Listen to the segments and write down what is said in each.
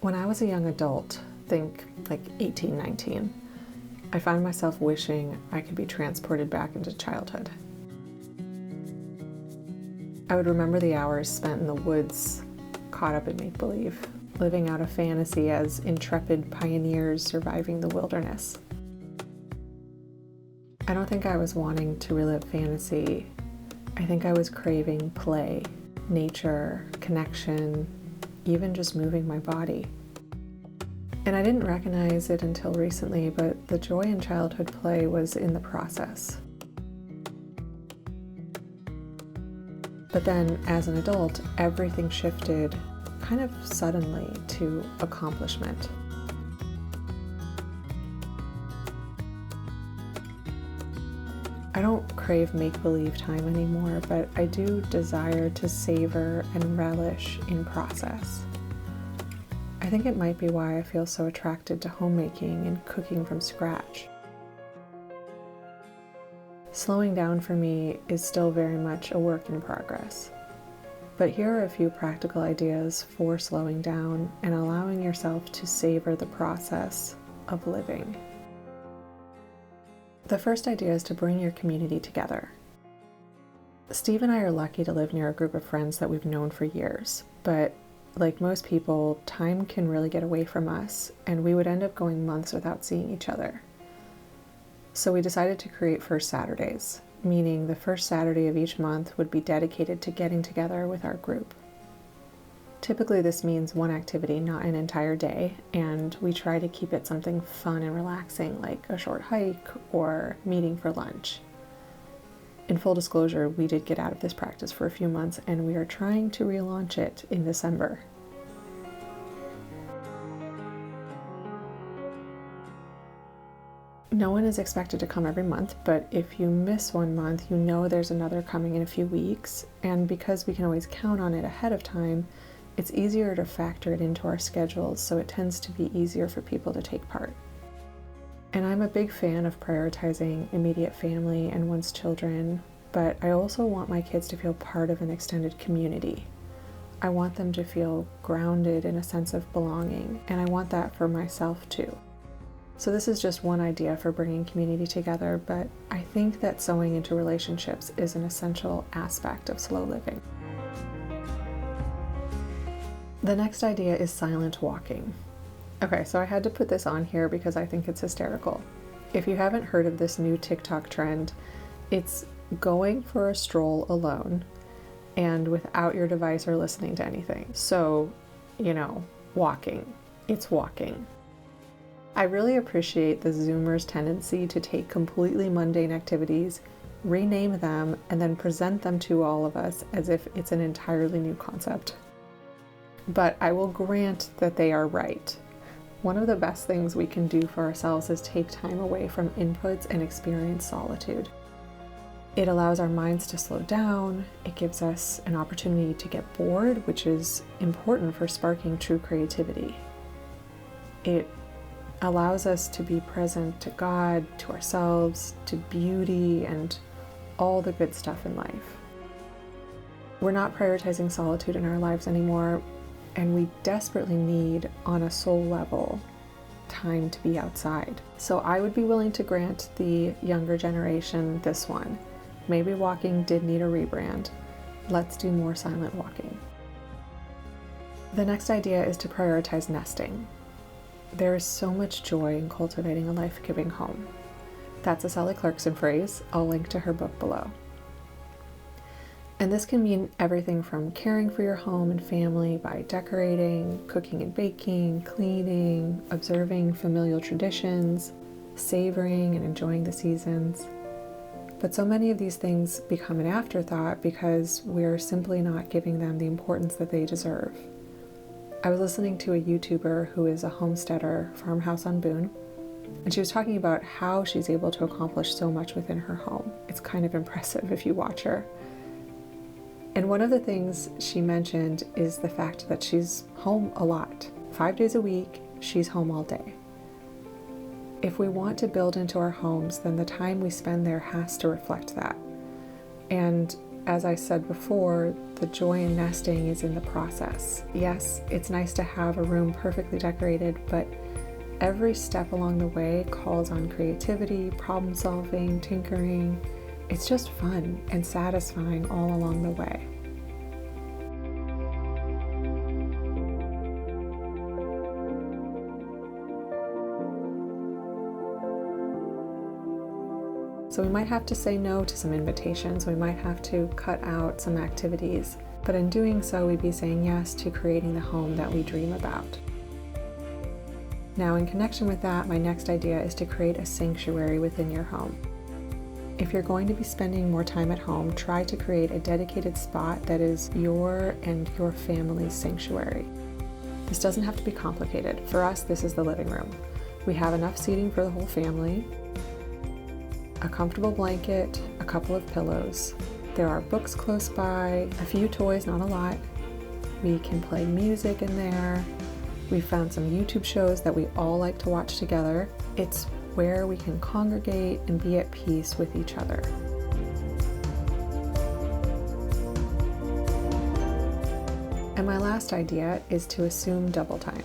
When I was a young adult, think like 18, 19, I find myself wishing I could be transported back into childhood. I would remember the hours spent in the woods, caught up in make-believe, living out a fantasy as intrepid pioneers surviving the wilderness. I don't think I was wanting to relive fantasy. I think I was craving play, nature, connection, even just moving my body. And I didn't recognize it until recently, but the joy in childhood play was in the process. But then, as an adult, everything shifted kind of suddenly to accomplishment. I don't crave make-believe time anymore, but I do desire to savor and relish in process. I think it might be why I feel so attracted to homemaking and cooking from scratch. Slowing down for me is still very much a work in progress. But here are a few practical ideas for slowing down and allowing yourself to savor the process of living. The first idea is to bring your community together. Steve and I are lucky to live near a group of friends that we've known for years, but like most people, time can really get away from us, and we would end up going months without seeing each other. So we decided to create First Saturdays, meaning the first Saturday of each month would be dedicated to getting together with our group. Typically this means one activity, not an entire day, and we try to keep it something fun and relaxing like a short hike or meeting for lunch. In full disclosure, we did get out of this practice for a few months and we are trying to relaunch it in December. No one is expected to come every month, but if you miss one month, you know there's another coming in a few weeks, and because we can always count on it ahead of time, it's easier to factor it into our schedules, so it tends to be easier for people to take part. And I'm a big fan of prioritizing immediate family and one's children, but I also want my kids to feel part of an extended community. I want them to feel grounded in a sense of belonging, and I want that for myself too. So this is just one idea for bringing community together, but I think that sewing into relationships is an essential aspect of slow living. The next idea is silent walking. Okay, so I had to put this on here because I think it's hysterical. If you haven't heard of this new TikTok trend, it's going for a stroll alone and without your device or listening to anything. So, walking. It's walking. I really appreciate the Zoomers' tendency to take completely mundane activities, rename them, and then present them to all of us as if it's an entirely new concept. But I will grant that they are right. One of the best things we can do for ourselves is take time away from inputs and experience solitude. It allows our minds to slow down. It gives us an opportunity to get bored, which is important for sparking true creativity. It allows us to be present to God, to ourselves, to beauty, and all the good stuff in life. We're not prioritizing solitude in our lives anymore, and we desperately need, on a soul level, time to be outside. So I would be willing to grant the younger generation this one. Maybe walking did need a rebrand. Let's do more silent walking. The next idea is to prioritize nesting. There is so much joy in cultivating a life-giving home. That's a Sally Clarkson phrase. I'll link to her book below. And this can mean everything from caring for your home and family by decorating, cooking and baking, cleaning, observing familial traditions, savoring and enjoying the seasons. But so many of these things become an afterthought because we're simply not giving them the importance that they deserve. I was listening to a YouTuber who is a homesteader, Farmhouse on Boone, and she was talking about how she's able to accomplish so much within her home. It's kind of impressive if you watch her. And one of the things she mentioned is the fact that she's home a lot. 5 days a week, she's home all day. If we want to build into our homes, then the time we spend there has to reflect that. And as I said before, the joy in nesting is in the process. Yes, it's nice to have a room perfectly decorated, but every step along the way calls on creativity, problem solving, tinkering. It's just fun and satisfying all along the way. So we might have to say no to some invitations, we might have to cut out some activities, but in doing so, we'd be saying yes to creating the home that we dream about. Now, in connection with that, my next idea is to create a sanctuary within your home. If you're going to be spending more time at home, try to create a dedicated spot that is your and your family's sanctuary. This doesn't have to be complicated. For us, this is the living room. We have enough seating for the whole family, a comfortable blanket, a couple of pillows. There are books close by, a few toys, not a lot. We can play music in there. We found some YouTube shows that we all like to watch together. It's where we can congregate and be at peace with each other. And my last idea is to assume double time.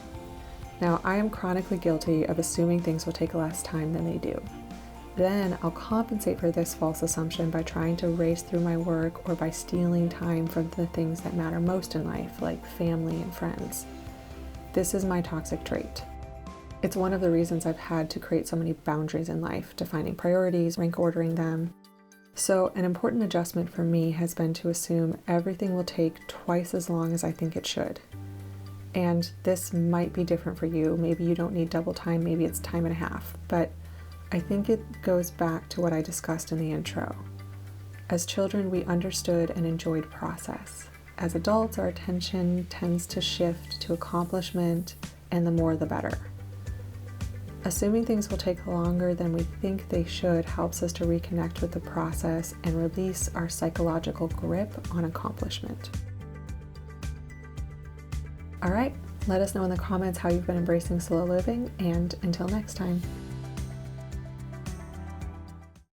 Now, I am chronically guilty of assuming things will take less time than they do. Then I'll compensate for this false assumption by trying to race through my work or by stealing time from the things that matter most in life, like family and friends. This is my toxic trait. It's one of the reasons I've had to create so many boundaries in life, defining priorities, rank ordering them. So an important adjustment for me has been to assume everything will take twice as long as I think it should. And this might be different for you. Maybe you don't need double time, maybe it's time and a half, but I think it goes back to what I discussed in the intro. As children, we understood and enjoyed process. As adults, our attention tends to shift to accomplishment, and the more the better. Assuming things will take longer than we think they should helps us to reconnect with the process and release our psychological grip on accomplishment. All right, let us know in the comments how you've been embracing slow living, and until next time.